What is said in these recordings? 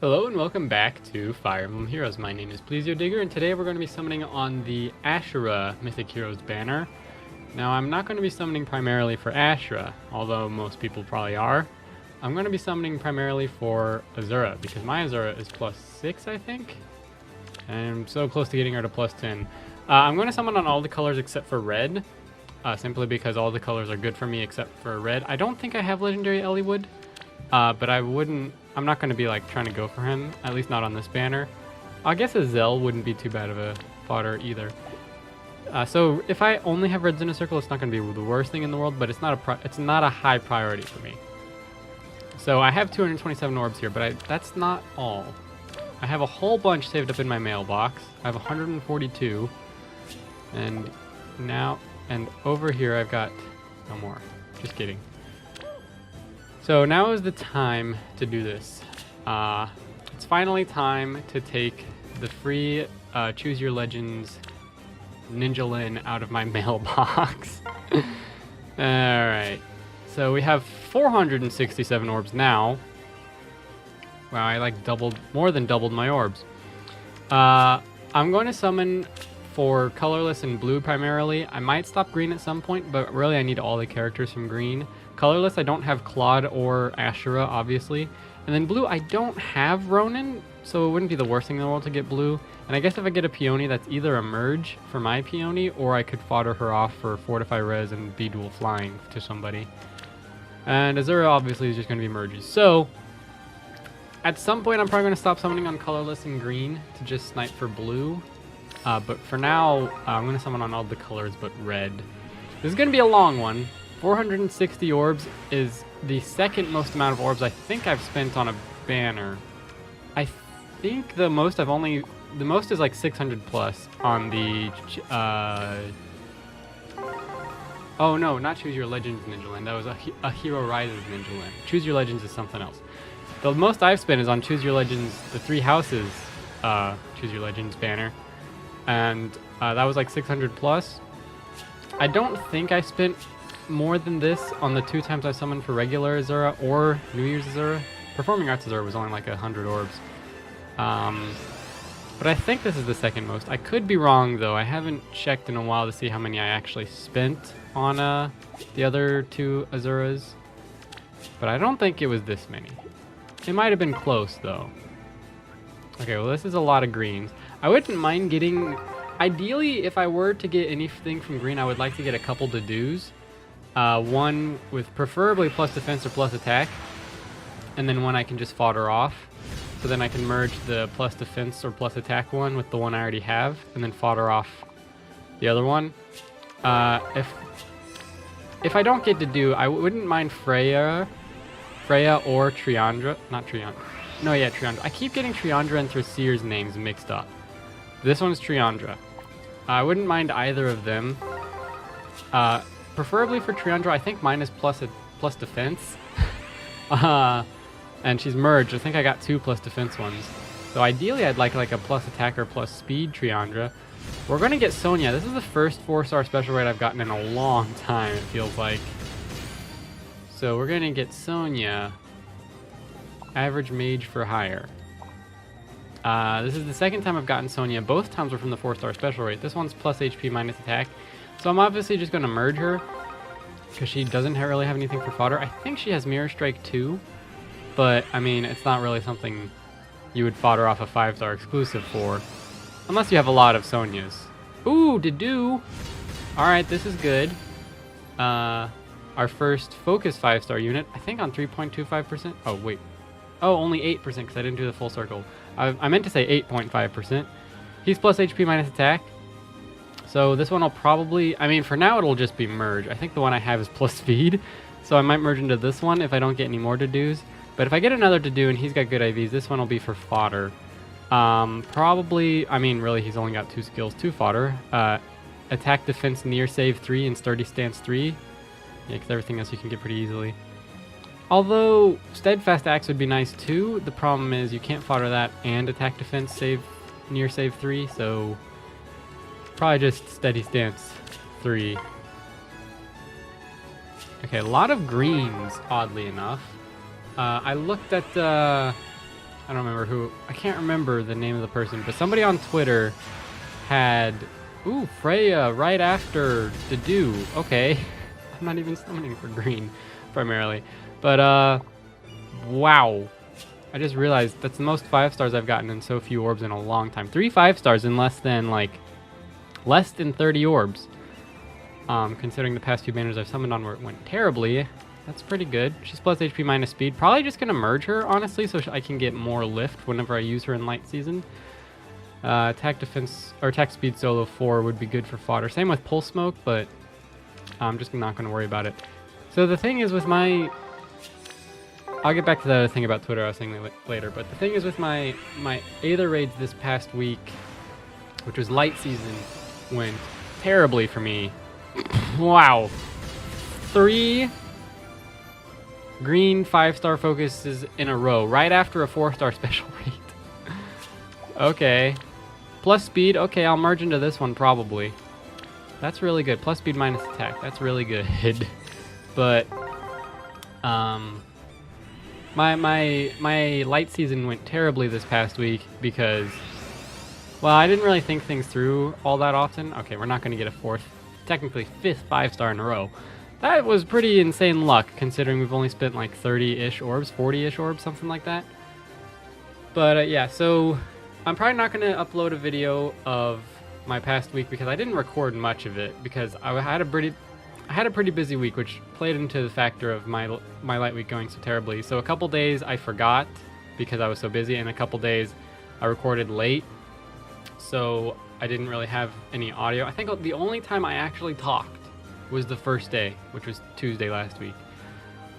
Hello and welcome back to Fire Emblem Heroes. My name is Plesio and today we're going to be summoning on the Ashera Mythic Heroes banner. Now I'm not going to be summoning primarily for Ashera, although most people probably are. I'm going to be summoning primarily for Azura, because my Azura is +6, I think? And I'm so close to getting her to +10. I'm going to summon on all the colors except for red, simply because all the colors are good for me except for red. I don't think I have Legendary Eliwood, but I'm not going to be like trying to go for him, at least not on this banner. I guess Azelle wouldn't be too bad of a fodder either. So if I only have reds in a circle, it's not going to be the worst thing in the world, but it's not a high priority for me. So I have 227 orbs here, but that's not all. I have a whole bunch saved up in my mailbox. I have 142, and over here I've got no more. Just kidding. So now is the time to do this. It's finally time to take the free Choose Your Legends Ninja Lin out of my mailbox. Alright, so we have 467 orbs now. Wow, I like more than doubled my orbs. I'm going to summon for colorless and blue primarily. I might stop green at some point, but really I need all the characters from green. Colorless, I don't have Claude or Ashera, obviously. And then blue, I don't have Ronan, so it wouldn't be the worst thing in the world to get blue. And I guess if I get a Peony, that's either a merge for my Peony, or I could fodder her off for Fortify Res and be dual flying to somebody. And Azura obviously is just going to be merges. So, at some point I'm probably going to stop summoning on colorless and green to just snipe for blue. But for now, I'm going to summon on all the colors but red. This is going to be a long one. 460 orbs is the second most amount of orbs I think I've spent on a banner. I think the most is like 600 plus on the, oh no, not Choose Your Legends Ninja Land. That was a Hero Rises Ninja Land. Choose Your Legends is something else. The most I've spent is on Choose Your Legends, the Three Houses, Choose Your Legends banner. And that was like 600 plus. I don't think I spent more than this on the 2 times I summoned for regular Azura or New Year's Azura. Performing Arts Azura was only like 100 orbs. But I think this is the second most. I could be wrong though. I haven't checked in a while to see how many I actually spent on the other 2 Azuras. But I don't think it was this many. It might have been close though. Okay, well this is a lot of greens. I wouldn't mind getting... Ideally, if I were to get anything from green, I would like to get a couple Dedues. One with preferably plus defense or plus attack. And then one I can just fodder off. So then I can merge the plus defense or plus attack one with the one I already have. And then fodder off the other one. If I don't get Dedue, I wouldn't mind Freyja or Triandra. Not Triandra. No, yeah, Triandra. I keep getting Triandra and Thraseer's names mixed up. This one's Triandra. I wouldn't mind either of them. Preferably for Triandra, I think mine is plus defense. And she's merged. I think I got 2 plus defense ones. So ideally I'd like a plus attacker plus speed Triandra. We're going to get Sonya. This is the first 4-star special raid I've gotten in a long time, it feels like. So we're going to get Sonya. Average mage for hire. This is the second time I've gotten Sonya. Both times were from the 4-star special rate. This one's plus HP minus attack. So I'm obviously just going to merge her because she doesn't really have anything for fodder. I think she has Mirror Strike too, but I mean, it's not really something you would fodder off a 5-star exclusive for, unless you have a lot of Sonyas. Ooh, Dedue! Alright, this is good. Our first focus 5-star unit, I think on 3.25%. Oh, wait. Oh, only 8% because I didn't do the full circle. I meant to say 8.5%. He's plus HP minus attack. So this one will probably... I mean, for now it'll just be merge. I think the one I have is plus speed. So I might merge into this one if I don't get any more Dedues. But if I get another Dedue and he's got good IVs, this one will be for fodder. Probably... I mean, really, he's only got 2 skills to fodder. Attack, defense, near save 3, and sturdy stance 3. Yeah, because everything else you can get pretty easily. Although Steadfast Axe would be nice too, the problem is you can't fodder that and attack defense near save 3, so probably just steady stance 3. Okay, a lot of greens, oddly enough. I looked at I don't remember who. I can't remember the name of the person, but somebody on Twitter had, ooh, Freyja right after Dedue. Okay. I'm not even summoning for green, primarily. But, wow. I just realized that's the most 5 stars I've gotten in so few orbs in a long time. 3 5 stars in less than 30 orbs. Considering the past few banners I've summoned on where it went terribly, that's pretty good. She's plus HP minus speed. Probably just gonna merge her, honestly, so I can get more lift whenever I use her in light season. Attack defense or attack speed solo 4 would be good for fodder. Same with pulse smoke, but I'm just not gonna worry about it. So the thing is with my, I'll get back to the other thing about Twitter I was saying later, but the thing is with my Aether raids this past week, which was light season, went terribly for me. Wow. 3 green 5-star focuses in a row, right after a 4-star special raid. Okay. Plus speed, okay, I'll merge into this one probably. That's really good. Plus speed minus attack, that's really good. But, my light season went terribly this past week because, well, I didn't really think things through all that often. Okay, we're not going to get a 4th, technically 5th 5-star in a row. That was pretty insane luck, considering we've only spent like 30-ish orbs, 40-ish orbs, something like that. But yeah, so I'm probably not going to upload a video of my past week because I didn't record much of it because I had a pretty busy week, which played into the factor of my light week going so terribly. So a couple days I forgot because I was so busy, and a couple days I recorded late, so I didn't really have any audio. I think the only time I actually talked was the first day, which was Tuesday last week.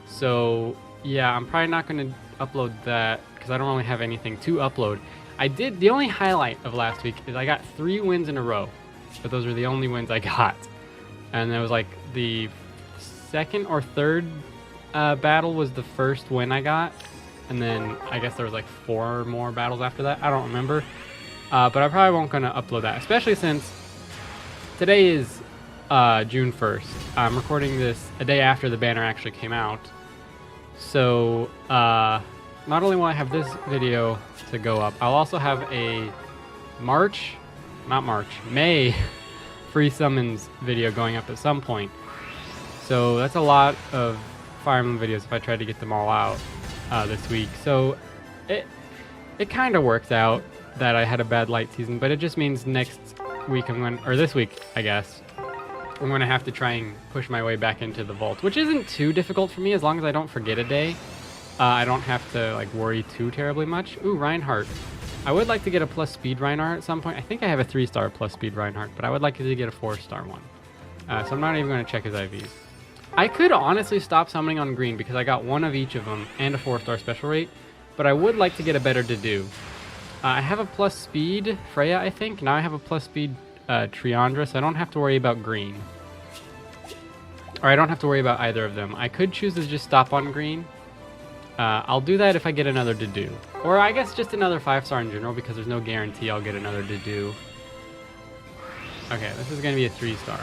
So yeah, I'm probably not going to upload that because I don't really have anything to upload. The only highlight of last week is I got 3 wins in a row, but those were the only wins I got. And it was like the second or third battle was the first win I got, and then I guess there was like 4 more battles after that. I don't remember, but I probably won't gonna upload that, especially since today is June 1st. I'm recording this a day after the banner actually came out, so not only will I have this video to go up, I'll also have a May free summons video going up at some point. So that's a lot of Fire Emblem videos if I try to get them all out this week. So it kind of works out that I had a bad light season, but it just means next week this week, I guess, I'm going to have to try and push my way back into the vault, which isn't too difficult for me as long as I don't forget a day. I don't have to like worry too terribly much. Ooh, Reinhardt. I would like to get a plus speed Reinhardt at some point. I think I have a 3-star plus speed Reinhardt, but I would like to get a 4-star one. So I'm not even going to check his IVs. I could honestly stop summoning on green because I got 1 of each of them and a 4-star special rate, but I would like to get a better Dedue. I have a plus speed Freyja, I think. Now I have a plus speed Triandra, so I don't have to worry about green. Or I don't have to worry about either of them. I could choose to just stop on green. I'll do that if I get another Dedue. Or I guess just another 5-star in general, because there's no guarantee I'll get another Dedue. Okay, this is going to be a 3-star.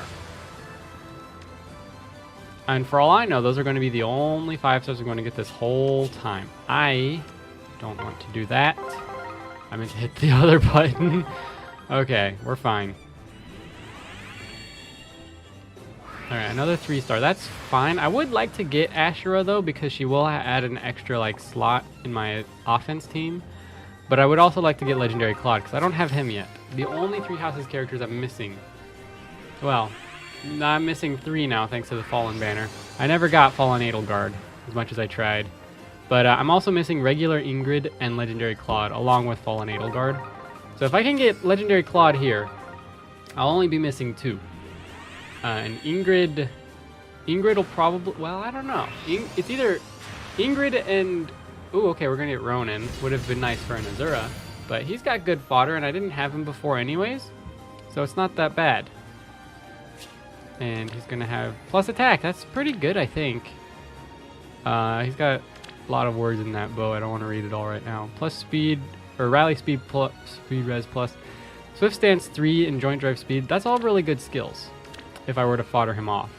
And for all I know, those are going to be the only 5-stars I'm going to get this whole time. I don't want to do that. I meant to hit the other button. Okay, we're fine. Alright, another 3-star. That's fine. I would like to get Ashera, though, because she will add an extra, like, slot in my offense team. But I would also like to get Legendary Claude, because I don't have him yet. The only 3 Houses characters I'm missing. Well, I'm missing 3 now, thanks to the Fallen banner. I never got Fallen Edelgard, as much as I tried. But I'm also missing regular Ingrid and Legendary Claude, along with Fallen Edelgard. So if I can get Legendary Claude here, I'll only be missing 2. And Ingrid will probably, well, I don't know. It's either Ingrid and, ooh, okay, we're gonna get Ronan. Would have been nice for an Azura, but he's got good fodder, and I didn't have him before anyways, so it's not that bad. And he's gonna have plus attack. That's pretty good, I think. He's got a lot of words in that bow. I don't want to read it all right now. Plus speed, or rally speed plus speed res plus. Swift stance 3 and joint drive speed. That's all really good skills if I were to fodder him off.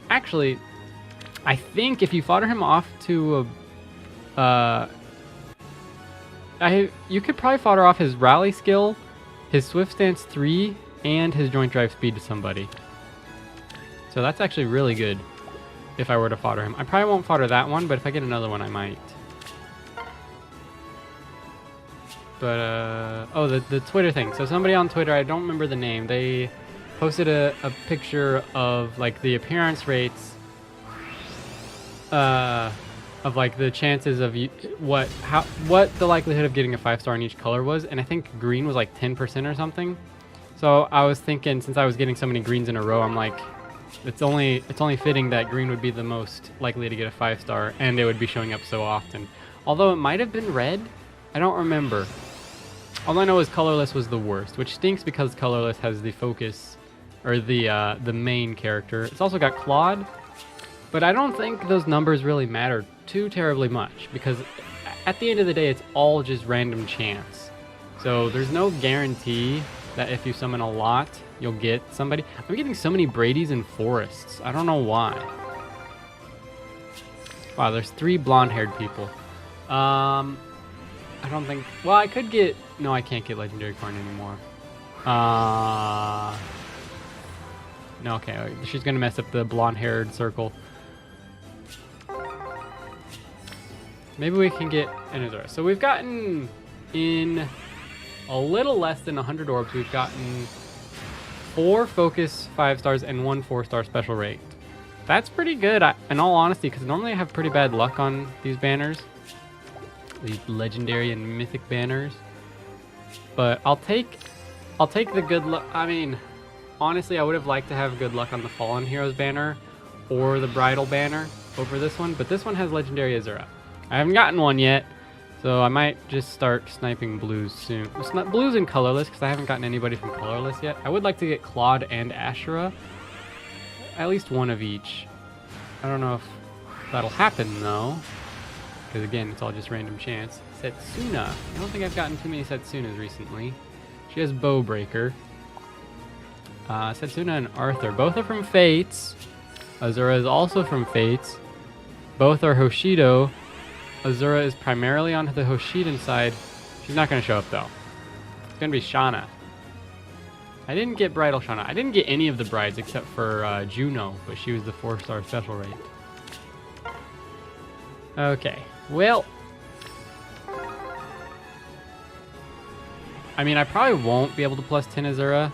Actually, I think if you fodder him off to You could probably fodder off his rally skill, his swift stance 3, and his joint drive speed to somebody. So that's actually really good if I were to fodder him. I probably won't fodder that one, but if I get another one, I might. But, oh, the Twitter thing. So somebody on Twitter, I don't remember the name, they posted a picture of, like, the appearance rates of, like, the chances of what the likelihood of getting a 5-star in each color was, and I think green was, like, 10% or something. So I was thinking, since I was getting so many greens in a row, I'm like, it's only fitting that green would be the most likely to get a 5-star, and it would be showing up so often. Although it might have been red, I don't remember. All I know is colorless was the worst, which stinks because colorless has the focus, or the main character. It's also got Claude, but I don't think those numbers really matter too terribly much, because at the end of the day, it's all just random chance. So there's no guarantee that if you summon a lot, you'll get somebody. I'm getting so many Bradys and Forests. I don't know why. Wow, there's 3 blonde-haired people. I don't think... Well, I could get... No, I can't get Legendary Corrin anymore. No, okay. She's going to mess up the blonde-haired circle. Maybe we can get an Azura. So we've gotten in a little less than 100 orbs. We've gotten 4 focus 5-stars and 1 4-star special rate. That's pretty good, in all honesty, because normally I have pretty bad luck on these banners. These legendary and mythic banners. But I'll take the good luck. I mean, honestly, I would have liked to have good luck on the Fallen Heroes banner or the Bridal banner over this one, but this one has Legendary Azura. I haven't gotten one yet, so I might just start sniping blues soon. It's not blues and colorless, because I haven't gotten anybody from colorless yet. I would like to get Claude and Ashera. At least one of each. I don't know if that'll happen, though. Because again, it's all just random chance. Setsuna. I don't think I've gotten too many Setsunas recently. She has Bowbreaker. Setsuna and Arthur. Both are from Fates. Azura is also from Fates. Both are Hoshido. Azura is primarily on the Hoshidan side. She's not going to show up, though. It's going to be Shauna. I didn't get Bridal Shauna. I didn't get any of the brides except for Juno, but she was the 4-star special rate. Okay. Well, I mean, I probably won't be able to plus 10 Azura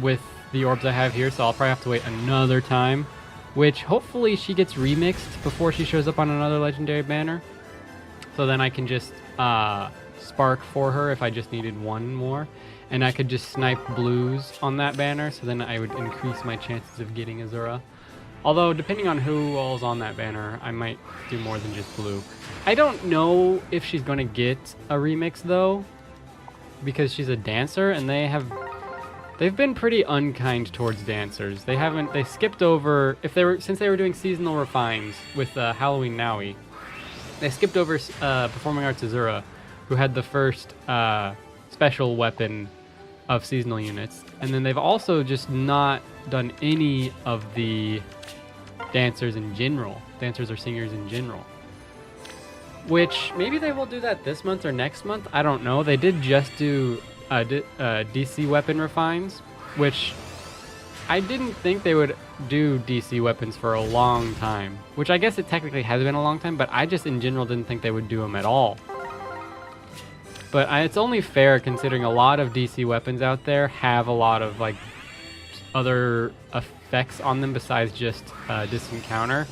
with the orbs I have here, so I'll probably have to wait another time, which hopefully she gets remixed before she shows up on another legendary banner. So then I can just spark for her if I just needed one more, and I could just snipe blues on that banner, so then I would increase my chances of getting Azura. Although, depending on who all's on that banner, I might do more than just blue. I don't know if she's going to get a remix, though, because she's a dancer, and they've been pretty unkind towards dancers. They skipped over, since they were doing seasonal refines with Halloween Nowi, they skipped over Performing Arts Azura, who had the first special weapon of seasonal units. And then they've also just not done any of the dancers in general, dancers or singers in general. Which, maybe they will do that this month or next month, I don't know. They did just do DC weapon refines, which I didn't think they would do DC weapons for a long time. Which I guess it technically has been a long time, but I just in general didn't think they would do them at all. But it's only fair considering a lot of DC weapons out there have a lot of like other effects on them besides just distant counter.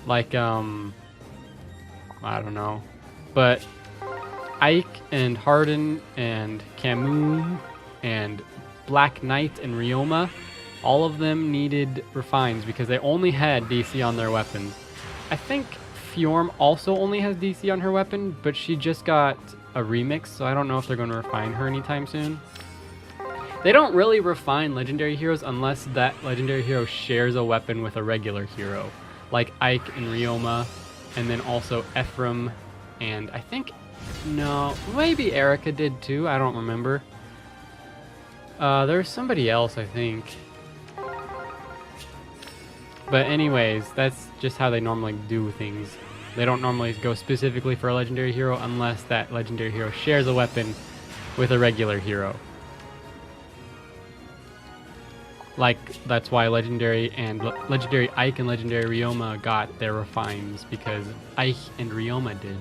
Like, I don't know. But Ike and Harden and Camus and Black Knight and Ryoma, all of them needed refines because they only had DC on their weapons. I think Fjorm also only has DC on her weapon, but she just got a remix, so I don't know if they're going to refine her anytime soon. They don't really refine legendary heroes unless that legendary hero shares a weapon with a regular hero, like Ike and Ryoma, and then also Ephraim, and I think, no, maybe Erica did too, I don't remember. There's somebody else, I think. But anyways, that's just how they normally do things They don't normally go specifically for a legendary hero unless that legendary hero shares a weapon with a regular hero. Like, that's why Legendary Ike and Legendary Ryoma got their refines, because Ike and Ryoma did.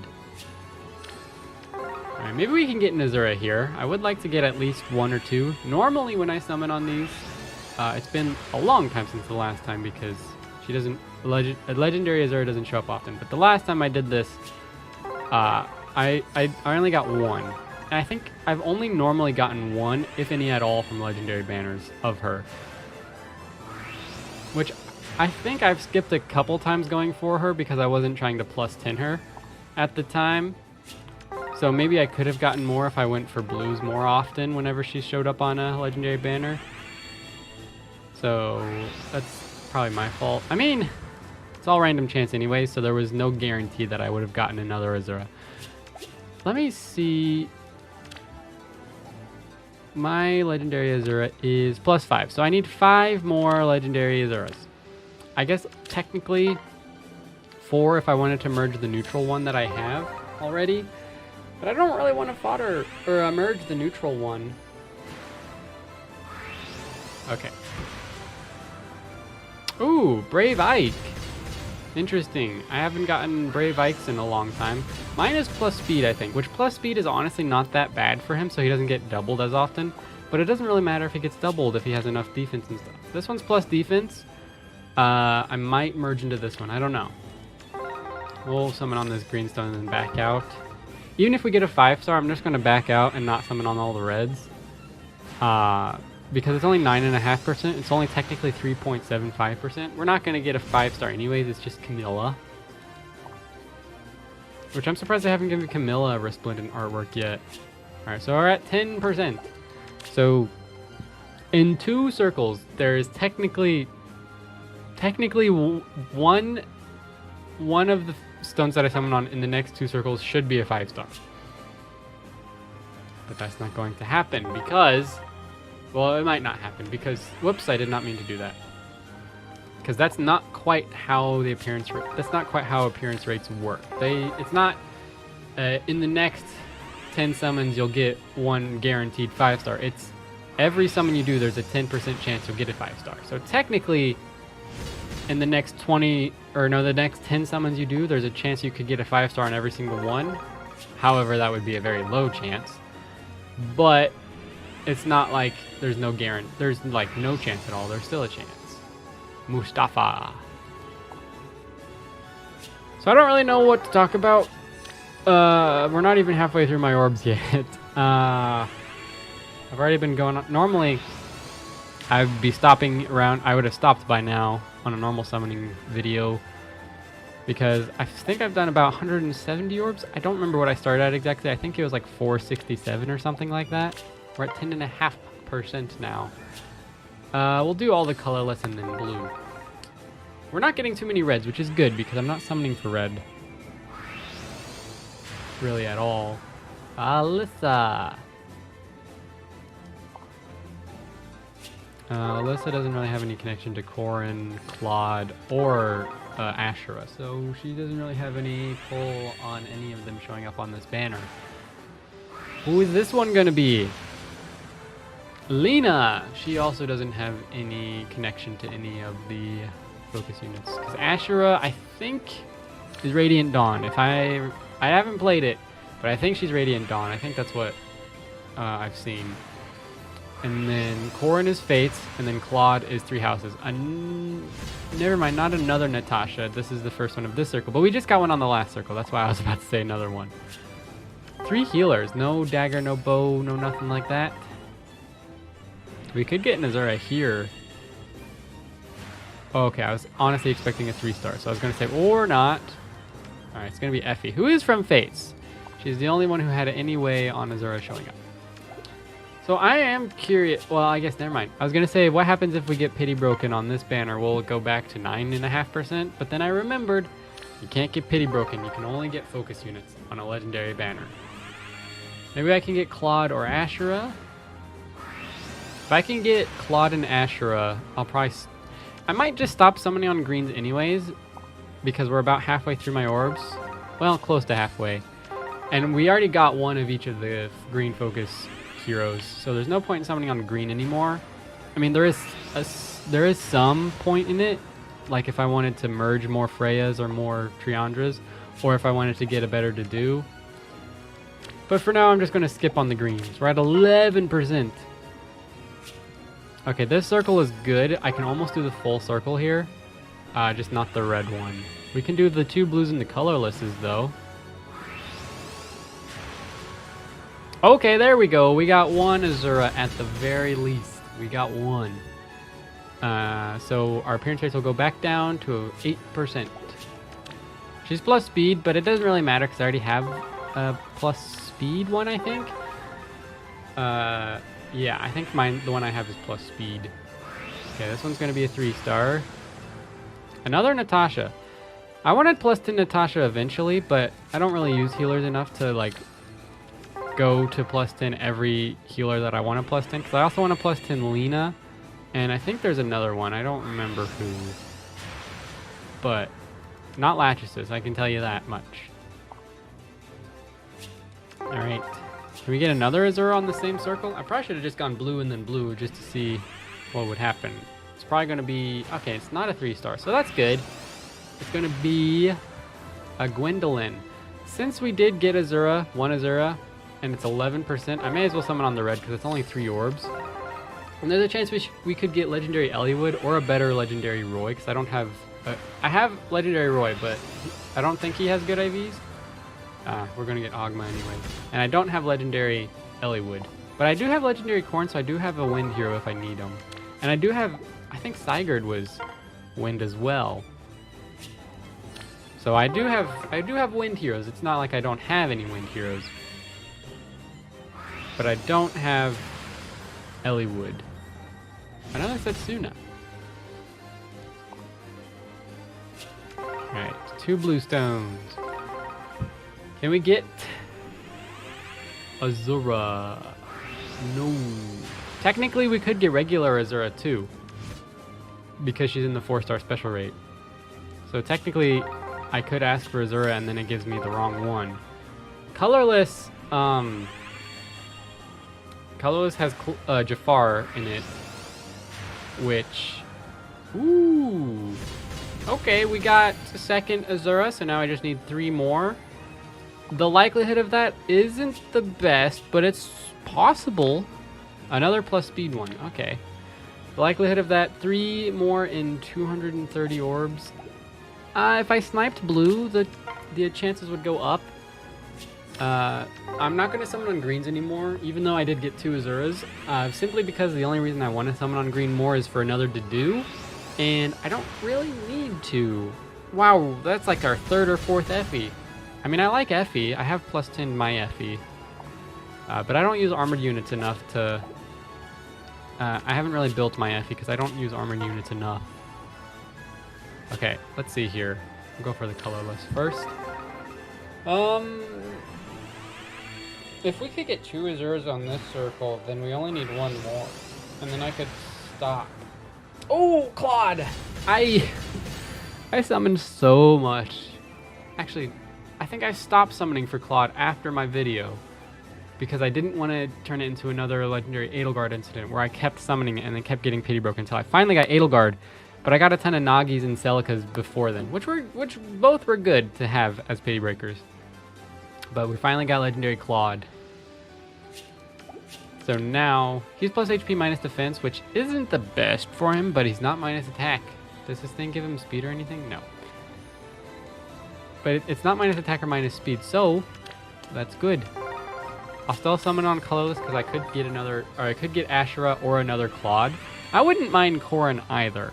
Alright, maybe we can get an Azura here. I would like to get at least 1 or 2. Normally when I summon on these, it's been a long time since the last time because she doesn't, Legendary Azura doesn't show up often. But the last time I did this, I only got 1. And I think I've only normally gotten 1, if any at all, from Legendary banners of her. Which I think I've skipped a couple times going for her because I wasn't trying to plus 10 her at the time. So maybe I could have gotten more if I went for blues more often whenever she showed up on a legendary banner. So that's probably my fault. I mean, it's all random chance anyway, so there was no guarantee that I would have gotten another Azura. Let me see. My legendary Azura is +5, so I need 5 more legendary Azuras. I guess technically 4 if I wanted to merge the neutral one that I have already, but I don't really want to fodder or merge the neutral one. Okay. Ooh, Brave Ike. Interesting. I haven't gotten Brave Ikes in a long time. Mine is plus speed, I think, which plus speed is honestly not that bad for him, so he doesn't get doubled as often. But it doesn't really matter if he gets doubled if he has enough defense and stuff. This one's plus defense. I might merge into this one. I don't know. We'll summon on this greenstone and then back out. Even if we get a 5-star, I'm just going to back out and not summon on all the reds. Because it's only 9.5%, it's only technically 3.75%. We're not going to get a 5-star anyways, it's just Camilla. Which I'm surprised I haven't given Camilla a resplendent artwork yet. Alright, so we're at 10%. So, in 2 circles, there is technically one of the stones that I summon on in the next 2 circles should be a 5-star. But that's not going to happen because... Well, it might not happen because, whoops, I did not mean to do that. Because that's not quite how the appearance rates work. It's not in the next 10 summons you'll get 1 guaranteed 5-star. It's every summon you do, there's a 10% chance you'll get a 5-star. So technically, in the next the next 10 summons you do, there's a chance you could get a 5-star on every single one. However, that would be a very low chance. But it's not like there's no guarantee. There's like no chance at all. There's still a chance. Mustafa. So I don't really know what to talk about. We're not even halfway through my orbs yet. I've already been going on. Normally, I'd be stopping around. I would have stopped by now on a normal summoning video. Because I think I've done about 170 orbs. I don't remember what I started at exactly. I think it was like 467 or something like that. We're at 10.5% now. We'll do all the colorless and then blue. We're not getting too many reds, which is good because I'm not summoning for red. Really at all. Alyssa. Alyssa doesn't really have any connection to Corrin, Claude, or Ashera, so she doesn't really have any pull on any of them showing up on this banner. Who is this one gonna be? Lena! She also doesn't have any connection to any of the focus units. Because Ashera, I think, is Radiant Dawn. I haven't played it, but I think she's Radiant Dawn. I think that's what I've seen. And then Corrin is Fates, and then Claude is 3 houses. Never mind, not another Natasha. This is the first one of this circle, but we just got one on the last circle. That's why I was about to say another one. 3 healers. No dagger, no bow, no nothing like that. We could get an Azura here. Oh, okay, I was honestly expecting a 3-star, so I was going to say, or not. Alright, it's going to be Effie, who is from Fates. She's the only one who had any way on Azura showing up. So I am curious. Well, I guess never mind. I was going to say, what happens if we get Pity Broken on this banner? Will it go back to 9.5%? But then I remembered, you can't get Pity Broken. You can only get focus units on a legendary banner. Maybe I can get Claude or Ashera. If I can get Claude and Ashera, I might just stop summoning on greens anyways, because we're about halfway through my orbs. Well, close to halfway. And we already got one of each of the green focus heroes, so there's no point in summoning on green anymore. I mean, there is some point in it, like if I wanted to merge more Freyjas or more Triandras, or if I wanted to get a better Dedue. But for now, I'm just going to skip on the greens. We're at 11%. Okay, this circle is good. I can almost do the full circle here, just not the red one. We can do the 2 blues and the colorlesses, though. Okay, there we go. We got one Azura at the very least. We got one. So our appearance rates will go back down to 8%. She's plus speed, but it doesn't really matter because I already have a plus speed one, I think. Yeah, I think the one I have is plus speed. Okay, this one's going to be a 3-star. Another Natasha. I wanted plus 10 Natasha eventually, but I don't really use healers enough to, like, go to plus 10 every healer that I want to plus 10. Because I also want to plus 10 Lena. And I think there's another one. I don't remember who. But not Lachesis, I can tell you that much. Alright. Can we get another Azura on the same circle? I probably should have just gone blue and then blue just to see what would happen. It's probably going to be... Okay, it's not a 3-star, so that's good. It's going to be a Gwendolyn. Since we did get Azura, one Azura, and it's 11%, I may as well summon on the red because it's only 3 orbs. And there's a chance we could get Legendary Eliwood or a better Legendary Roy, because I don't have... I have Legendary Roy, but I don't think he has good IVs. We're going to get Ogma anyway. And I don't have Legendary Eliwood. But I do have Legendary Corrin, so I do have a wind hero if I need him. And I do have... I think Sigurd was wind as well. So I do have wind heroes. It's not like I don't have any wind heroes. But I don't have Eliwood. Another Setsuna. Alright, 2 blue stones. Can we get Azura? No. Technically, we could get regular Azura too, because she's in the 4-star special rate. So technically, I could ask for Azura and then it gives me the wrong one. Colorless, Colorless has Jafar in it, which... Ooh. Okay, we got a second Azura, so now I just need 3 more. The likelihood of that isn't the best, but it's possible. Another plus speed one, okay. The likelihood of that, 3 more in 230 orbs. If I sniped blue, the chances would go up. I'm not going to summon on greens anymore, even though I did get 2 Azuras, simply because the only reason I want to summon on green more is for another Dedue, and I don't really need to. Wow, that's like our 3rd or 4th Effie. I mean, I like Effie. I have plus 10 my Effie, but I don't use armored units enough to... I haven't really built my Effie because I don't use armored units enough. Okay, let's see here. We'll go for the colorless first. If we could get 2 Azuras on this circle, then we only need 1 more. And then I could stop. Oh, Claude! I summoned so much. Actually, I think I stopped summoning for Claude after my video, because I didn't want to turn it into another Legendary Edelgard incident where I kept summoning it and then kept getting pity broken until I finally got Edelgard. But I got a ton of Nagis and Celicas before then, which both were good to have as pity breakers. But we finally got Legendary Claude. So now, he's plus HP minus defense, which isn't the best for him, but he's not minus attack. Does this thing give him speed or anything? No. But it's not minus attack or minus speed, so that's good. I'll still summon on colorless because I could get Ashera or another Claude. I wouldn't mind Corrin either,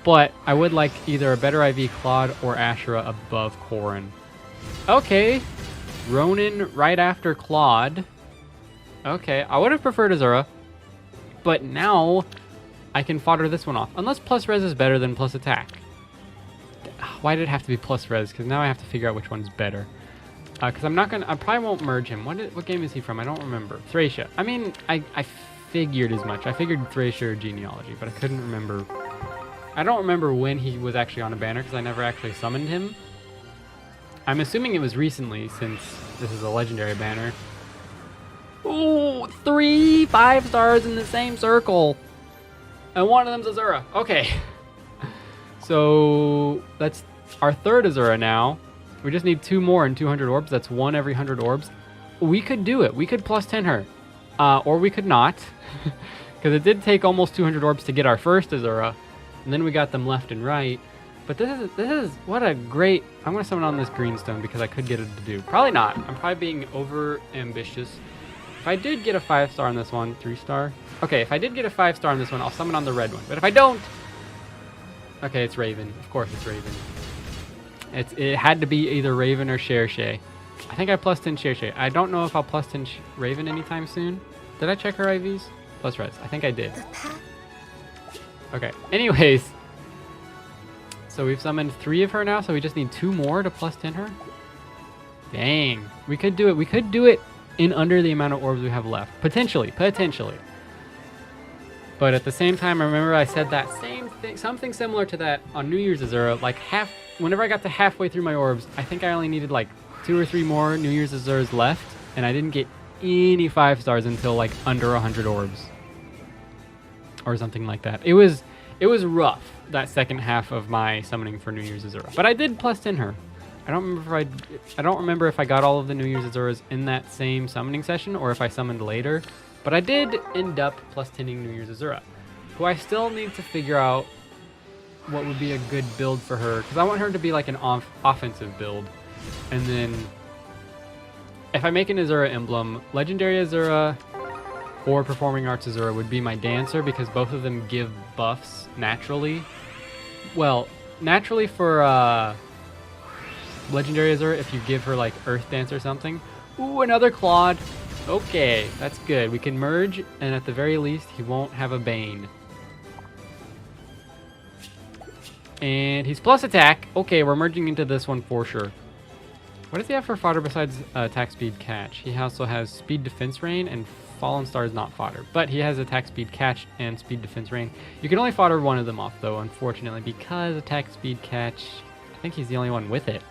but I would like either a better IV Claude or Ashera above Corrin. Okay, Ronan right after Claude. Okay, I would have preferred Azura, but now I can fodder this one off. Unless plus res is better than plus attack. Why did it have to be plus res? Because now I have to figure out which one's better. Because I probably won't merge him. What game is he from? I don't remember. Freyja. I mean, I figured as much. I figured Freyja or Genealogy, but I couldn't remember. I don't remember when he was actually on a banner because I never actually summoned him. I'm assuming it was recently since this is a legendary banner. Ooh, 3 5-stars in the same circle. And one of them's Azura. Okay. So that's our third Azura now. We just need 2 more and 200 orbs. That's 1 every 100 orbs. We could do it. We could plus 10 her. Or we could not. Because it did take almost 200 orbs to get our first Azura. And then we got them left and right. But this is what a great... I'm going to summon on this greenstone because I could get a Dedue. Probably not. I'm probably being over ambitious. If I did get a 5-star on this one, 3-star. Okay, if I did get a 5-star on this one, I'll summon on the red one. But if I don't... Okay, it's Raven. Of course it's Raven. It had to be either Raven or Shay. I think I plus 10 Shay. I don't know if I'll plus 10 Raven anytime soon. Did I check her IVs? Plus res. I think I did. Okay. Anyways. So we've summoned 3 of her now, so we just need 2 more to plus 10 her. Dang. We could do it. We could do it in under the amount of orbs we have left. Potentially. But at the same time, I remember I said that same thing, something similar to that on New Year's Azura. Like whenever I got to halfway through my orbs, I think I only needed like 2 or 3 more New Year's Azuras left, and I didn't get any 5-stars until like under 100 orbs. Or something like that. It was rough, that second half of my summoning for New Year's Azura. But I did plus 10 her. I don't remember if I got all of the New Year's Azuras in that same summoning session or if I summoned later. But I did end up plus 10ing New Year's Azura, who I still need to figure out what would be a good build for her, because I want her to be like an offensive build. And then if I make an Azura emblem, Legendary Azura or Performing Arts Azura would be my dancer, because both of them give buffs naturally. Well, naturally for Legendary Azura, if you give her like Earth Dance or something. Ooh, another Claude. Okay, that's good. We can merge, and at the very least, he won't have a Bane. And he's plus attack. Okay, we're merging into this one for sure. What does he have for fodder besides attack speed catch? He also has speed defense rain, and Fallen Star is not fodder. But he has attack speed catch and speed defense rain. You can only fodder one of them off, though, unfortunately, because attack speed catch, I think he's the only one with it.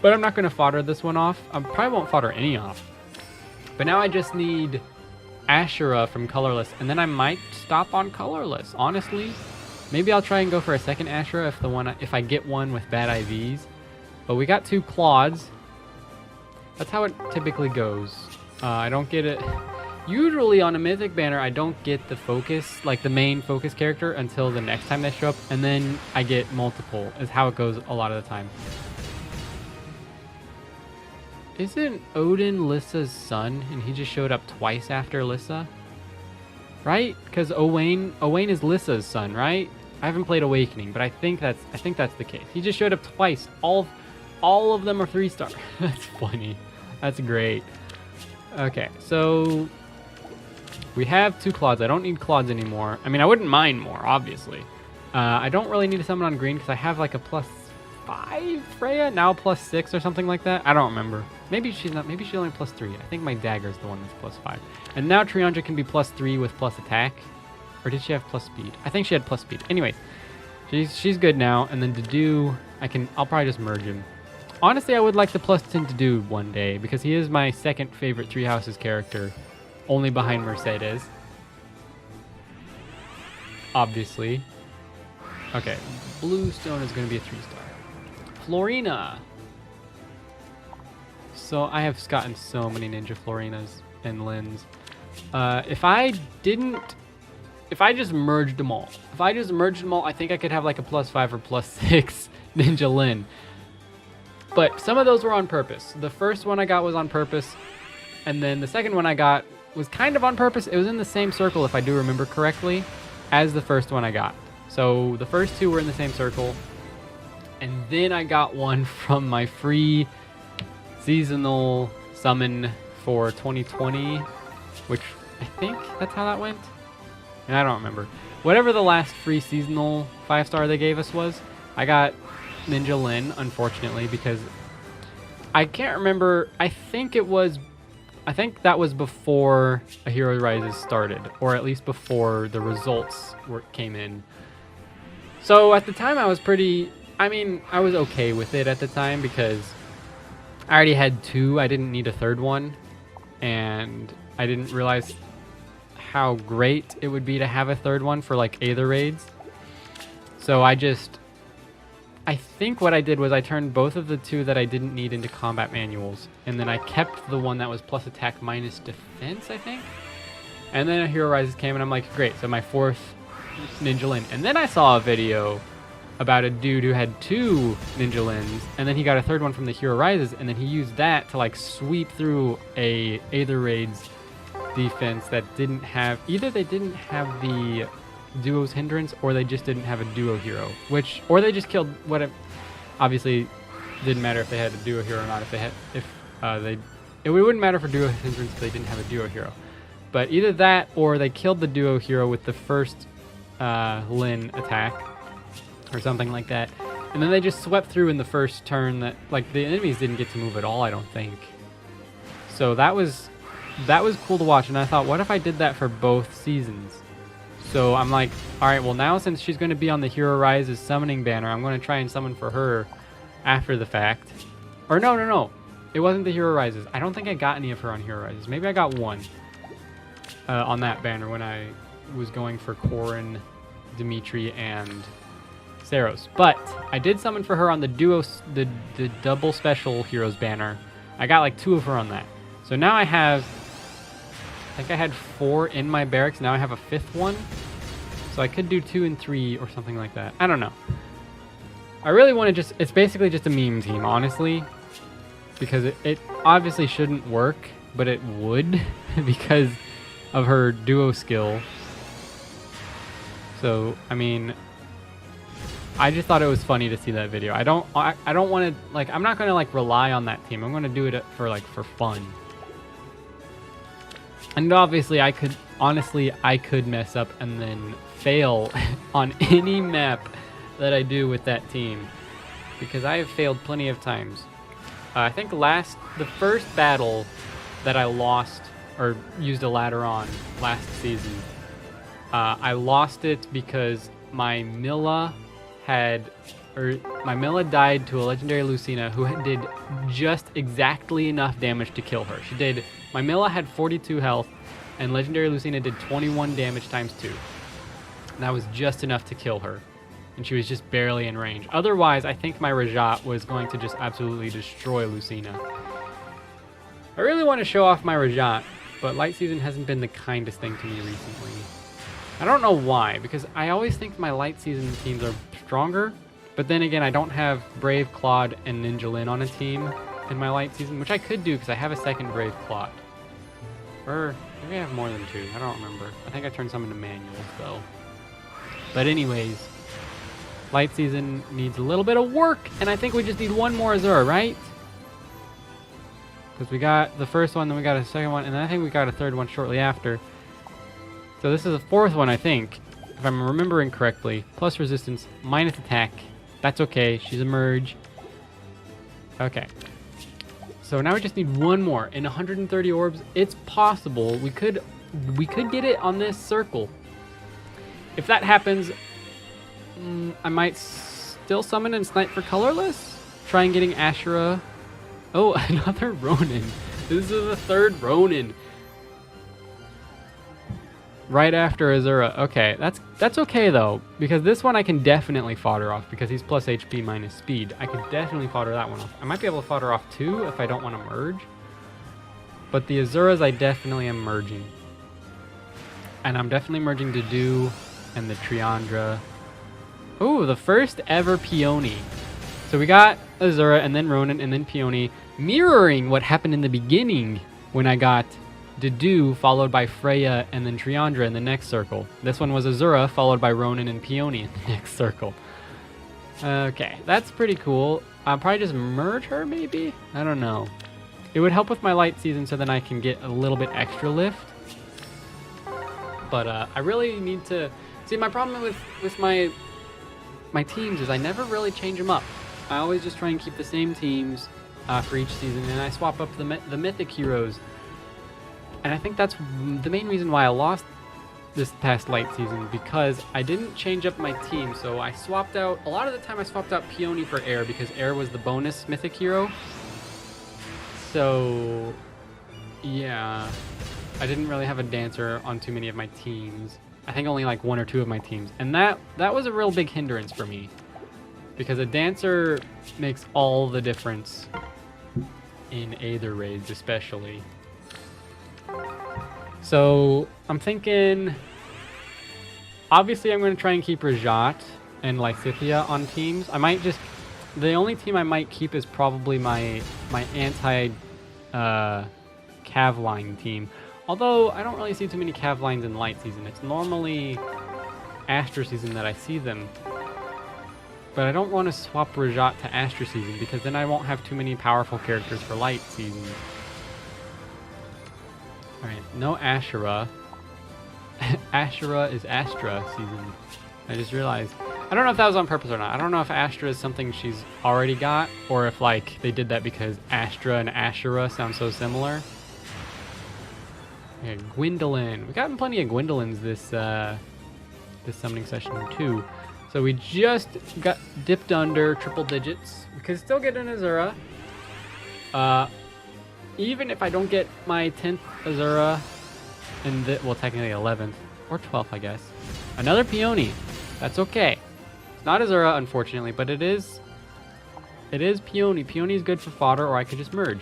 But I'm not going to fodder this one off. I probably won't fodder any off. But now I just need Ashera from Colorless. And then I might stop on Colorless, honestly. Maybe I'll try and go for a second Ashera if I get one with bad IVs. But we got 2 Claudes. That's how it typically goes. I don't get it. Usually on a Mythic banner, I don't get the focus, like the main focus character, until the next time they show up. And then I get multiple, is how it goes a lot of the time. Isn't Odin Lissa's son, and he just showed up twice after Lissa? Right? Because Owain is Lissa's son, right? I haven't played Awakening, but I think that's the case. He just showed up twice. All of them are 3-star. That's funny. That's great. Okay, so we have 2 Claudes. I don't need Claudes anymore. I mean, I wouldn't mind more, obviously. I don't really need to summon on green because I have like a +5 Freyja, now +6 or something like that. I don't remember. Maybe she's not. Maybe she's only +3. I think my dagger is the one that's +5. And now Triandra can be +3 with plus attack. Or did she have plus speed? I think she had plus speed. Anyways, she's good now. And then Dedue, I'll probably just merge him. Honestly, I would like to plus 10 Dedue one day because he is my second favorite Three Houses character, only behind Mercedes. Obviously. Okay, Bluestone is going to be a 3-star. Florina. So I have gotten so many Ninja Florinas and Lins. If I just merged them all. I think I could have like a +5 or +6 Ninja Lin. But some of those were on purpose. The first one I got was on purpose. And then the second one I got was kind of on purpose. It was in the same circle, if I do remember correctly, as the first one I got. So the first 2 were in the same circle. And then I got one from my free seasonal summon for 2020, which I think that's how that went. And I don't remember. Whatever the last free seasonal 5-star they gave us was, I got Ninja Lin, unfortunately, because I can't remember. I think that was before A Hero Rises started, or at least before the results came in. So at the time I was pretty I mean, I was okay with it at the time because I already had 2. I didn't need a 3rd one. And I didn't realize how great it would be to have a 3rd one for like Aether raids. So I think what I did was I turned both of the 2 that I didn't need into combat manuals. And then I kept the one that was plus attack minus defense, I think. And then a Hero Rises came and I'm like, great, so my 4th Ninja Lin. And then I saw a video about a dude who had 2 Ninja Lins, and then he got a 3rd one from the Hero Rises, and then he used that to like sweep through a Aether Raids defense that didn't have, either they didn't have the duo's hindrance, or they just didn't have a duo hero, or they just killed obviously didn't matter if they had a duo hero or not. It wouldn't matter for duo hindrance if they didn't have a duo hero. But either that, or they killed the duo hero with the first Lin attack, or something like that. And then they just swept through in the first turn that, like, the enemies didn't get to move at all, I don't think. So that was cool to watch, and I thought, what if I did that for both seasons? So I'm like, alright, well now since she's going to be on the Hero Rises summoning banner, I'm going to try and summon for her after the fact. Or no. It wasn't the Hero Rises. I don't think I got any of her on Hero Rises. Maybe I got one on that banner when I was going for Corrin, Dimitri, and Saros. But I did summon for her on the the double special heroes banner. I got like 2 of her on that. So now I think I had 4 in my barracks. Now I have a 5th one. So I could do 2 and 3 or something like that. I don't know. I really want to it's basically just a meme team, honestly. Because it obviously shouldn't work, but it would because of her duo skill. So, I mean, I just thought it was funny to see that video. I don't want to, like, I'm not going to, like, rely on that team. I'm going to do it for fun. And obviously I could mess up and then fail on any map that I do with that team, because I have failed plenty of times. I think the first battle that I lost or used a ladder on last season, I lost it because my Milla died to a legendary Lucina who did just exactly enough damage to kill her. My Milla had 42 health, and legendary Lucina did 21 damage times 2. And that was just enough to kill her, and she was just barely in range. Otherwise, I think my Rajat was going to just absolutely destroy Lucina. I really want to show off my Rajat, but Light Season hasn't been the kindest thing to me recently. I don't know why, because I always think my Light Season teams are stronger, but then again, I don't have Brave, Claude, and Ninja Lin on a team in my Light Season, which I could do because I have a 2nd Brave Claude. Or maybe I have more than 2, I don't remember. I think I turned some into manuals though. But anyways, Light Season needs a little bit of work, and I think we just need one more Azura, right? Because we got the first one, then we got a 2nd one, and then I think we got a 3rd one shortly after. So this is a 4th one, I think, if I'm remembering correctly. Plus resistance, minus attack. That's okay, she's a merge. Okay. So now we just need one more. In 130 orbs, it's possible we could get it on this circle. If that happens, I might still summon and snipe for colorless. Try and getting Ashera. Oh, another Ronan. This is the 3rd Ronan. Right after Azura. Okay, that's okay though, because this one I can definitely fodder off because he's plus HP minus speed. I could definitely fodder that one off. I might be able to fodder off 2 if I don't want to merge. But the Azuras I definitely am merging. And I'm definitely merging Dedue and the Triandra. Ooh, the first ever Peony. So we got Azura and then Ronan and then Peony, mirroring what happened in the beginning when I got Dedue followed by Freyja and then Triandra in the next circle. This one was Azura followed by Ronan and Peony in the next circle. Okay, that's pretty cool. I'll probably just merge her maybe? I don't know. It would help with my Light Season so then I can get a little bit extra lift. But I really need to... See, my problem with my teams is I never really change them up. I always just try and keep the same teams for each season, and I swap up the Mythic Heroes. And I think that's the main reason why I lost this past light season because I didn't change up my team. So I swapped out, a lot of the time I swapped out Peony for Air because Air was the bonus mythic hero. So yeah, I didn't really have a dancer on too many of my teams. I think only like 1 or 2 of my teams. And that was a real big hindrance for me because a dancer makes all the difference in Aether raids especially. So I'm thinking, obviously I'm going to try and keep Rajat and Lysithea on teams. I might just, the only team I might keep is probably my anti Cavline team. Although I don't really see too many Cavlines in light season. It's normally Astra season that I see them. But I don't want to swap Rajat to Astra season because then I won't have too many powerful characters for light season. Alright, no Ashera. Ashera is Astra season. I just realized. I don't know if that was on purpose or not. I don't know if Astra is something she's already got, or if like they did that because Astra and Ashera sound so similar. Yeah, Gwendolyn. We've gotten plenty of Gwendolyn's this summoning session too. So we just got dipped under triple digits. We could still get an Azura. Even if I don't get my 10th Azura, and well, technically 11th or 12th, I guess. Another Peony. That's okay. It's not Azura, unfortunately, but it is Peony. Peony is good for fodder, or I could just merge.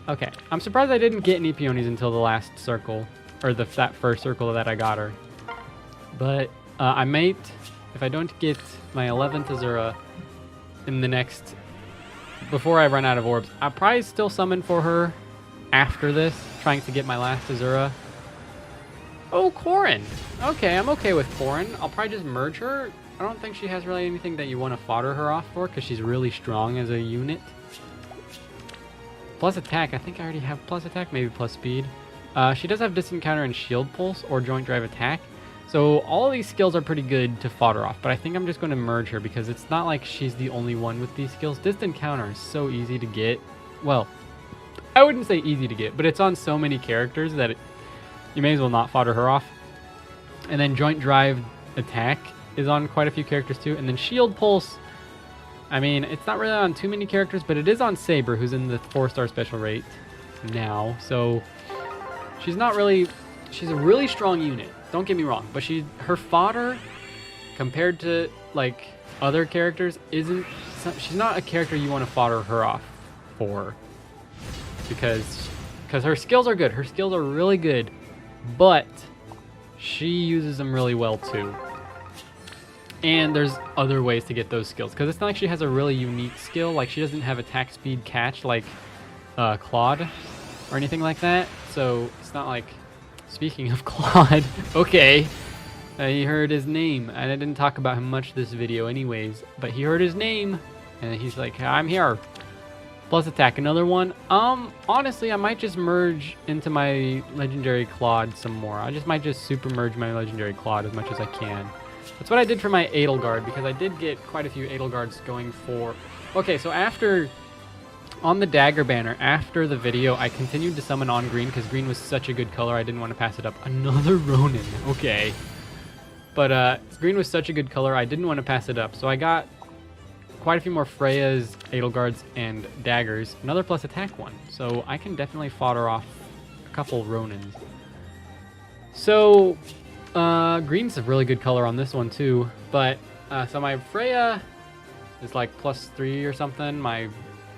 Okay, I'm surprised I didn't get any Peonies until the last circle, or that first circle that I got her. But I might, if I don't get my 11th Azura in the next, before I run out of orbs, I'll probably still summon for her after this, trying to get my last Azura. Oh, Corrin. Okay, I'm okay with Corrin. I'll probably just merge her. I don't think she has really anything that you want to fodder her off for, because she's really strong as a unit. Plus attack, I think I already have plus attack, maybe plus speed. She does have distant counter and shield pulse or joint drive attack. So all of these skills are pretty good to fodder off, but I think I'm just going to merge her because it's not like she's the only one with these skills. Distant counter is so easy to get. Well, I wouldn't say easy to get, but it's on so many characters that you may as well not fodder her off. And then joint drive attack is on quite a few characters too. And then shield pulse, I mean, it's not really on too many characters, but it is on Saber, who's in the 4-star special rate now. So she's not really, she's a really strong unit. Don't get me wrong, but her fodder compared to like other characters she's not a character you want to fodder her off for, because her skills are good. Her skills are really good, but she uses them really well too. And there's other ways to get those skills, because it's not like she has a really unique skill. Like she doesn't have attack speed catch like Claude or anything like that. So it's not like. Speaking of Claude, okay, he heard his name, and I didn't talk about him much this video anyways, but he heard his name, and he's like, I'm here. Plus attack, another one. Honestly, I might just merge into my Legendary Claude some more. I might just super merge my Legendary Claude as much as I can. That's what I did for my Edelgard, because I did get quite a few Edelgards going for... Okay, so on the dagger banner, after the video, I continued to summon on green because green was such a good color. I didn't want to pass it up. Another Ronan. Okay. But green was such a good color. I didn't want to pass it up. So I got quite a few more Freyjas, Edelgards, and daggers. Another plus attack one. So I can definitely fodder off a couple Ronans. So green's a really good color on this one too. But so my Freyja is like +3 or something. My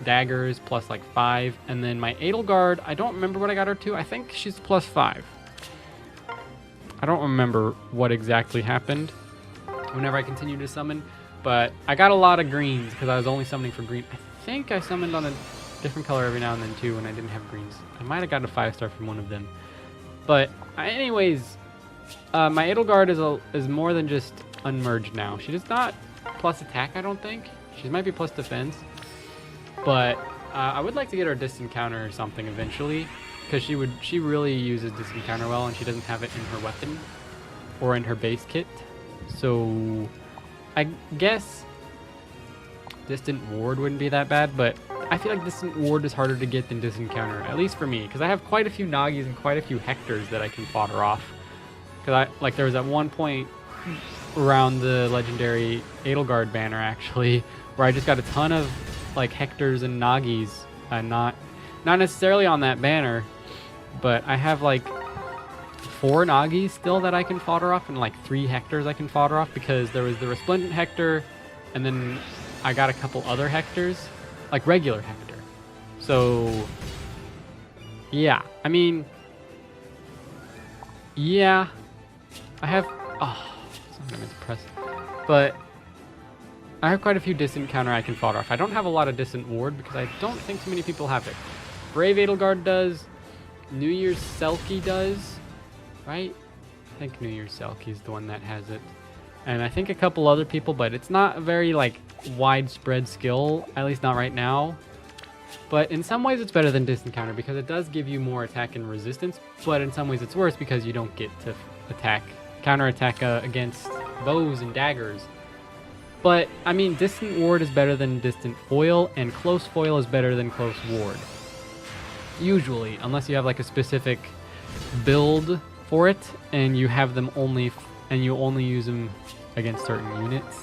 daggers plus like 5, and then my Edelgard, I don't remember what I got her to. I think she's +5. I don't remember what exactly happened whenever I continued to summon, but I got a lot of greens because I was only summoning for green. I think I summoned on a different color every now and then too when I didn't have greens. I might have gotten a 5-star from one of them, but anyways, my Edelgard is more than just unmerged now. She does not plus attack, I don't think. She might be plus defense. But I would like to get her distant counter or something eventually, because she really uses distant counter well, and she doesn't have it in her weapon or in her base kit. So I guess distant ward wouldn't be that bad, but I feel like distant ward is harder to get than distant counter, at least for me, because I have quite a few Nagis and quite a few Hectors that I can fodder off. Because there was at one point around the Legendary Edelgard banner, actually, where I just got a ton of, like, Hectors and Nagis. Not necessarily on that banner, but I have, like, 4 Nagis still that I can fodder off, and, like, 3 Hectors I can fodder off, because there was the Resplendent Hector, and then I got a couple other Hectors, like regular Hector. So, yeah. I mean, yeah. I have... Oh, something I meant to press. But I have quite a few distant counter I can fodder off. I don't have a lot of distant ward because I don't think too many people have it. Brave Edelgard does. New Year's Selkie does. Right? I think New Year's Selkie is the one that has it. And I think a couple other people, but it's not a very, like, widespread skill, at least not right now. But in some ways it's better than distant counter because it does give you more attack and resistance, but in some ways it's worse because you don't get to counter attack against bows and daggers. But I mean, distant ward is better than distant foil, and close foil is better than close ward. Usually, unless you have like a specific build for it and you have them only and you only use them against certain units.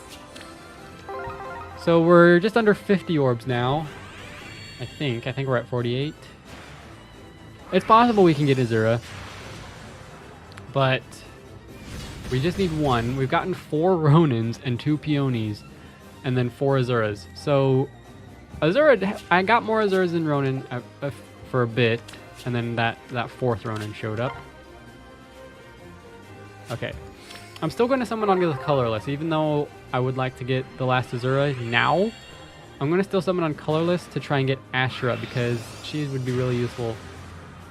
So we're just under 50 orbs now. I think we're at 48. It's possible we can get Azura, but we just need 1. We've gotten 4 Ronans and 2 Peonies, and then 4 Azuras. So Azura, I got more Azuras than Ronan for a bit, and then that 4th Ronan showed up. Okay, I'm still going to summon on the colorless, even though I would like to get the last Azura now. I'm going to still summon on colorless to try and get Ashera because she would be really useful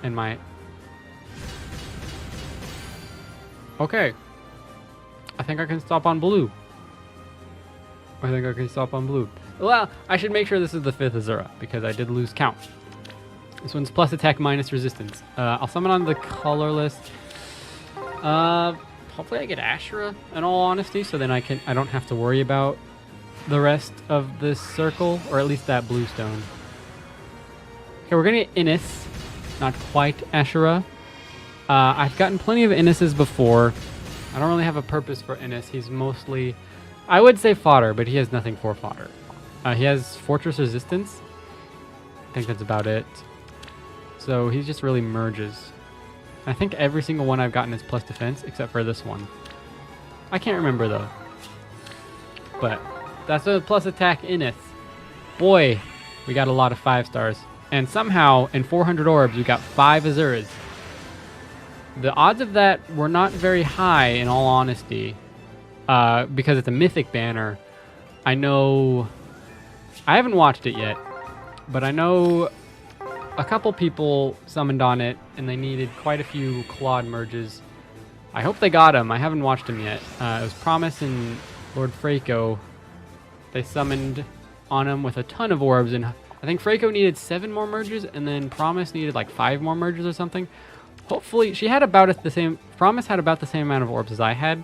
in my... Okay. I think I can stop on blue. Well, I should make sure this is the 5th Azura because I did lose count. This one's plus attack minus resistance. I'll summon on the colorless. Hopefully I get Ashera in all honesty, so then I don't have to worry about the rest of this circle, or at least that blue stone. Okay, we're gonna get Innis, not quite Ashera. I've gotten plenty of Innises before. I don't really have a purpose for Innis. He's mostly, I would say fodder, but he has nothing for fodder. He has Fortress Resistance. I think that's about it. So he just really merges. I think every single one I've gotten is plus defense, except for this one. I can't remember though. But that's a plus attack Innis. Boy, we got a lot of 5 stars. And somehow, in 400 orbs, we got 5 Azuras. The odds of that were not very high, in all honesty. Because it's a mythic banner. I know... I haven't watched it yet. But I know a couple people summoned on it, and they needed quite a few Claude merges. I hope they got them. I haven't watched them yet. It was Promise and Lord Freyja. They summoned on him with a ton of orbs, and I think Freyja needed 7 more merges, and then Promise needed like 5 more merges or something. Hopefully, she had about the same... Promise had about the same amount of orbs as I had.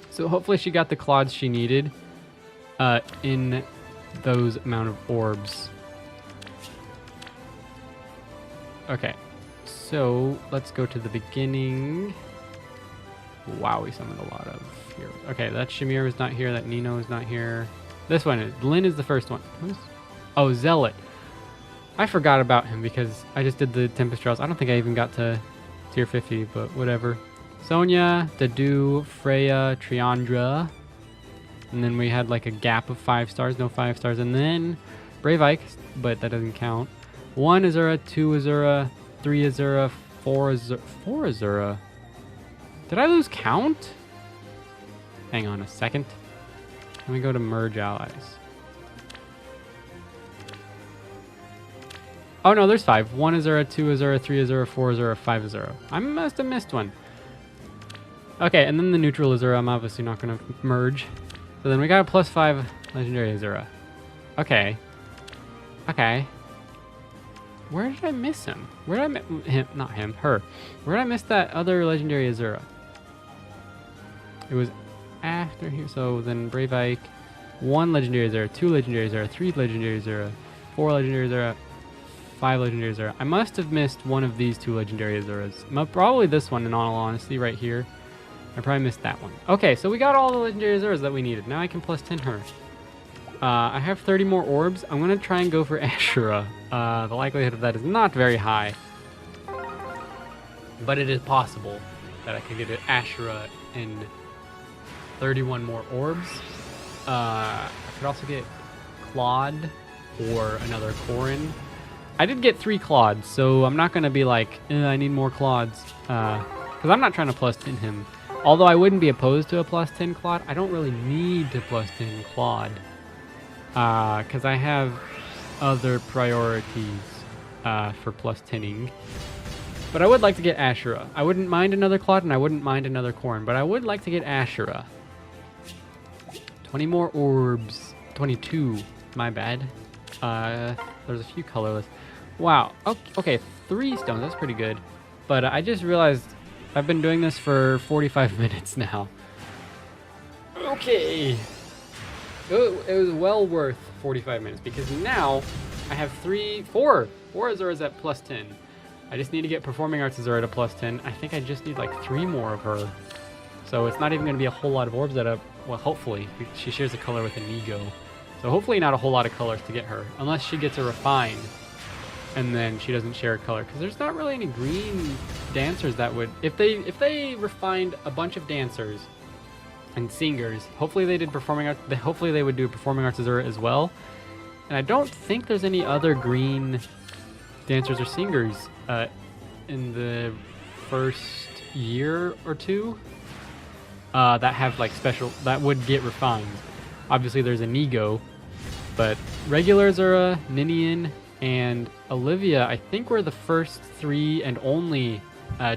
So hopefully she got the Claudes she needed in those amount of orbs. Okay, so let's go to the beginning. Wow, we summoned a lot of heroes. Okay, that Shamir is not here, that Nino is not here. This one is, Lynn is the first one. Oh, Zealot. I forgot about him because I just did the Tempest Trials. I don't think I even got to tier 50, but whatever. Sonya, Dedue, Freyja, Triandra. And then we had like a gap of 5 stars, no 5 stars. And then Brave Ike, but that doesn't count. 1 Azura, 2 Azura, 3 Azura, 4 Azura. 4 Azura? Did I lose count? Hang on a second. Let me go to merge allies. Oh no, there's 5. 1 Azura, 2 Azura, 3 Azura, 4 Azura, 5 Azura. I must have missed one. Okay, and then the neutral Azura, I'm obviously not going to merge. So then we got a plus 5 Legendary Azura. Okay. Okay. Where did I miss him? Where did I miss him? Not him, her. Where did I miss that other Legendary Azura? It was after here. So then Brave Ike, 1 Legendary Azura, 2 Legendary Azura, 3 Legendary Azura, 4 Legendary Azura, 5 Legendary Azura. I must have missed one of these 2 Legendary Azuras. Probably this one, in all honesty, right here. I probably missed that one. Okay, so we got all the Legendary Azuras that we needed. Now I can plus 10 her. I have 30 more orbs. I'm going to try and go for Ashera. The likelihood of that is not very high. But it is possible that I could get an Ashera in 31 more orbs. I could also get Claude or another Corrin. I did get 3 Claudes, so I'm not going to be like, I need more Claudes. Because I'm not trying to plus 10 him. Although I wouldn't be opposed to a plus 10 Claude, I don't really need to plus 10 Claude. Because I have other priorities for plus 10ing. But I would like to get Ashera. I wouldn't mind another Claude and I wouldn't mind another Corrin, but I would like to get Ashera. 20 more orbs. 22. My bad. There's a few colorless. Wow. Okay, 3 stones. That's pretty good. But I just realized I've been doing this for 45 minutes now. Okay. It was well worth 45 minutes because now I have 4 Azuras at plus 10. I just need to get Performing Arts Azura to plus 10. I think I just need like 3 more of her. So it's not even going to be a whole lot of orbs well, hopefully. She shares a color with Inigo. So hopefully not a whole lot of colors to get her. Unless she gets a Refine. And then she doesn't share a color. Because there's not really any green dancers that would... If they refined a bunch of dancers and singers, hopefully they did Performing Arts... Hopefully they would do Performing Arts Azura as well. And I don't think there's any other green dancers or singers in the first year or 2 that have like special... That would get refined. Obviously there's Inigo. But regular Azura, Ninian, and Olivia, I think were the first 3 and only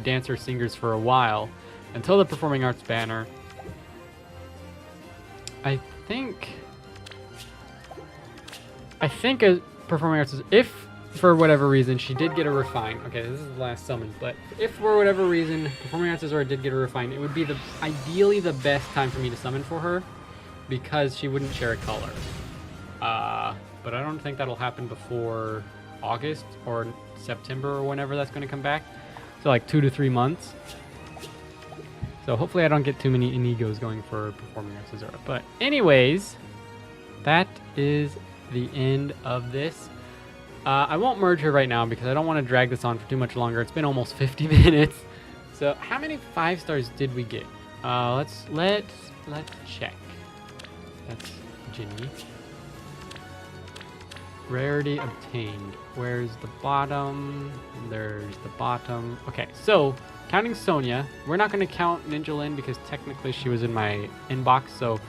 dancer singers for a while until the Performing Arts banner. I think a Performing Arts is, if for whatever reason she did get a Refine. Okay, this is the last summon, but if for whatever reason Performing Arts Azura did get a Refine, it would be ideally the best time for me to summon for her because she wouldn't share a color. But I don't think that'll happen before August or September or whenever that's going to come back. So like 2 to 3 months. So hopefully I don't get too many Inigos going for Performing Arts Azura. But anyways, that is the end of this. I won't merge her right now because I don't want to drag this on for too much longer. It's been almost 50 minutes. So how many 5 stars did we get? Let's check. That's Ginny. Rarity obtained. Where's the bottom? There's the bottom. Okay, so counting Sonia, we're not going to count Ninja Lin because technically she was in my inbox. So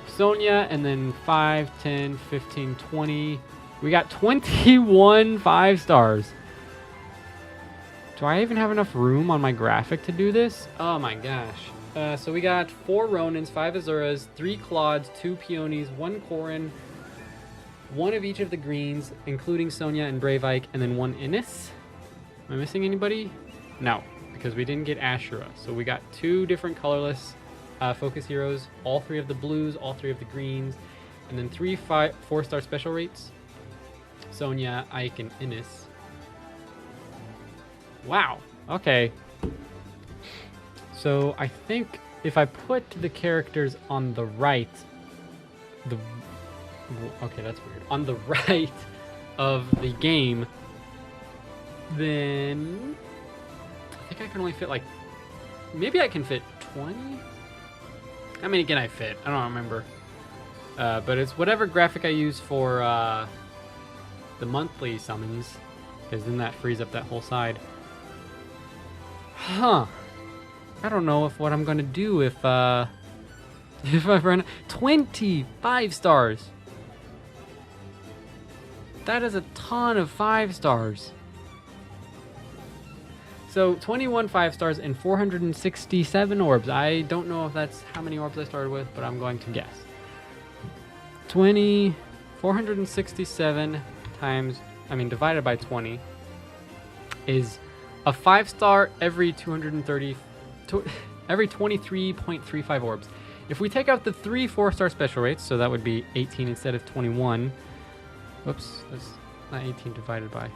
Sonia and then 5, 10, 15, 20. We got 21 5 stars. Do I even have enough room on my graphic to do this? Oh my gosh. So we got 4 Ronans, 5 Azuras, 3 Claudes, 2 Peonies, 1 Corrin, 1 of each of the greens, including Sonia and Brave Ike, and then 1 Innis. Am I missing anybody? No, because we didn't get Ashera. So we got 2 different colorless focus heroes, all 3 of the blues, all 3 of the greens, and then 3 4-star special rates. Sonia, Ike, and Innis. Wow. Okay. So I think if I put the characters on the right, okay, that's weird. On the right of the game, then I think I can only fit like, maybe I can fit 20? How many can I fit? I don't remember. But it's whatever graphic I use for the monthly summons, because then that frees up that whole side. Huh. I don't know what I'm gonna do if I run 25 stars. That is a ton of 5 stars. So 21 5 stars and 467 orbs. I don't know if that's how many orbs I started with, but I'm going to guess. 467 times, divided by 20 is a 5 star every 23.35 orbs. If we take out the 3 4-star special rates, so that would be 18 instead of 21. Whoops, that's not 18 divided by.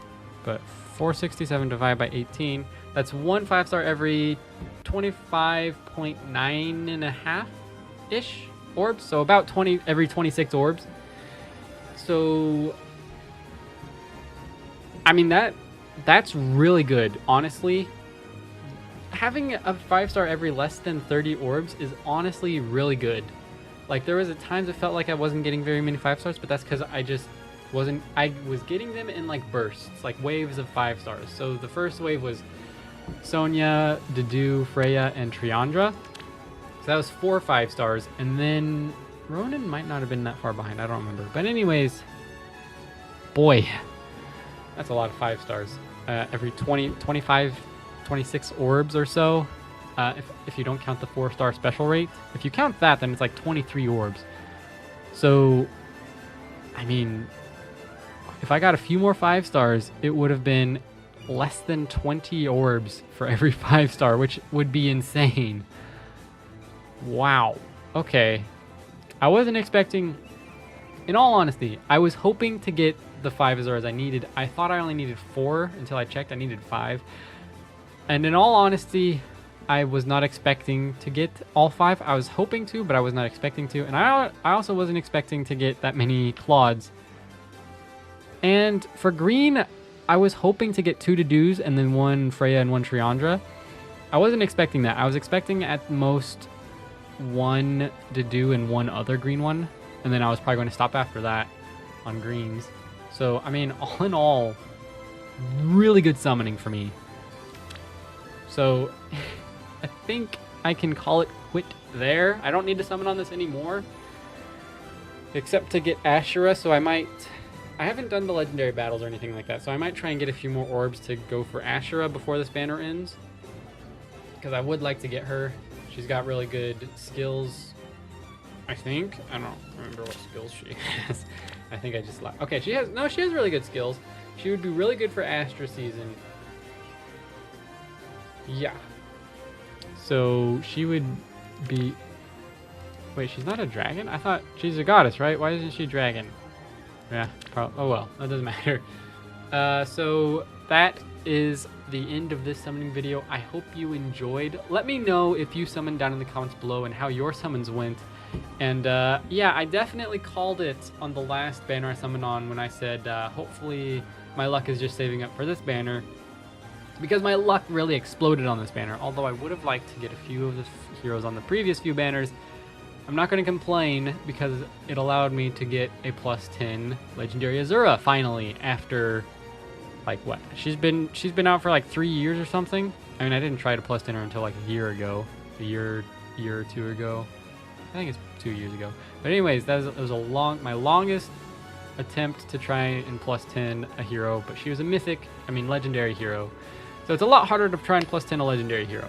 but 467 divided by 18. That's one 5-star every 25.9.5-ish orbs. So about 20 every 26 orbs. So, I mean, that's really good, honestly. Having a 5-star every less than 30 orbs is honestly really good. Like, there was at times it felt like I wasn't getting very many 5-stars, but that's because I just wasn't. I was getting them in like bursts, like waves of 5-stars. So the first wave was Sonya, Dedue, Freyja, and Triandra. So that was 4 5-stars, and then Ronan might not have been that far behind. I don't remember. But anyways, boy, that's a lot of 5-stars. Every 20, 25, 26 orbs or so. If you don't count the 4-star special rate. If you count that, then it's like 23 orbs. So, I mean, if I got a few more 5-stars, it would have been less than 20 orbs for every 5-star, which would be insane. Wow. Okay. I wasn't expecting, in all honesty, I was hoping to get the 5 Azuras I needed. I thought I only needed 4 until I checked. I needed 5. And in all honesty, I was not expecting to get all 5. I was hoping to, but I was not expecting to. And I also wasn't expecting to get that many Claudes. And for green, I was hoping to get 2 Dedues and then 1 Freyja and 1 Triandra. I wasn't expecting that. I was expecting at most 1 Dedue and 1 other green one. And then I was probably going to stop after that on greens. So, I mean, all in all, really good summoning for me. So, I think I can call it quit there. I don't need to summon on this anymore. Except to get Ashera, so I haven't done the legendary battles or anything like that, so I might try and get a few more orbs to go for Ashera before this banner ends. Because I would like to get her. She's got really good skills, I think. I don't remember what skills she has. I think I just lied. Okay, she has really good skills. She would be really good for Astra season. Yeah. So she would be... Wait, she's not a dragon? I thought she's a goddess, right? Why isn't she a dragon? Yeah, probably. Oh well, that doesn't matter. So that is the end of this summoning video. I hope you enjoyed. Let me know if you summoned down in the comments below and how your summons went. And yeah, I definitely called it on the last banner I summoned on when I said hopefully my luck is just saving up for this banner, because my luck really exploded on this banner. Although I would have liked to get a few of the heroes on the previous few banners, I'm not going to complain because it allowed me to get a +10 Legendary Azura finally after, like, what? She's been out for like 3 years or something. I mean, I didn't try to +10 her until like a year ago, a year or two ago. I think it's 2 years ago. But anyways, that was my longest attempt to try and +10 a hero. But she was a legendary hero. So it's a lot harder to try and +10 a legendary hero.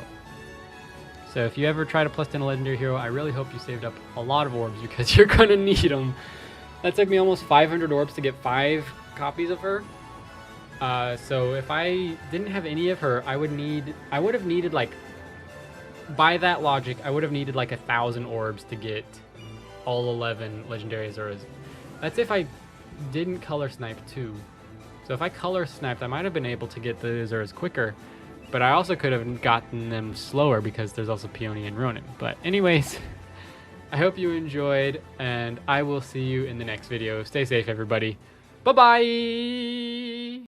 So if you ever try to +10 a legendary hero, I really hope you saved up a lot of orbs because you're going to need them. That took me almost 500 orbs to get 5 copies of her. So if I didn't have any of her, I would have needed, like, by that logic, I would have needed like 1,000 orbs to get all 11 Legendary Azuras. That's if I didn't color snipe too. So if I color sniped, I might have been able to get the Azuras quicker. But I also could have gotten them slower because there's also Peony and Ronan. But anyways, I hope you enjoyed, and I will see you in the next video. Stay safe, everybody. Bye-bye!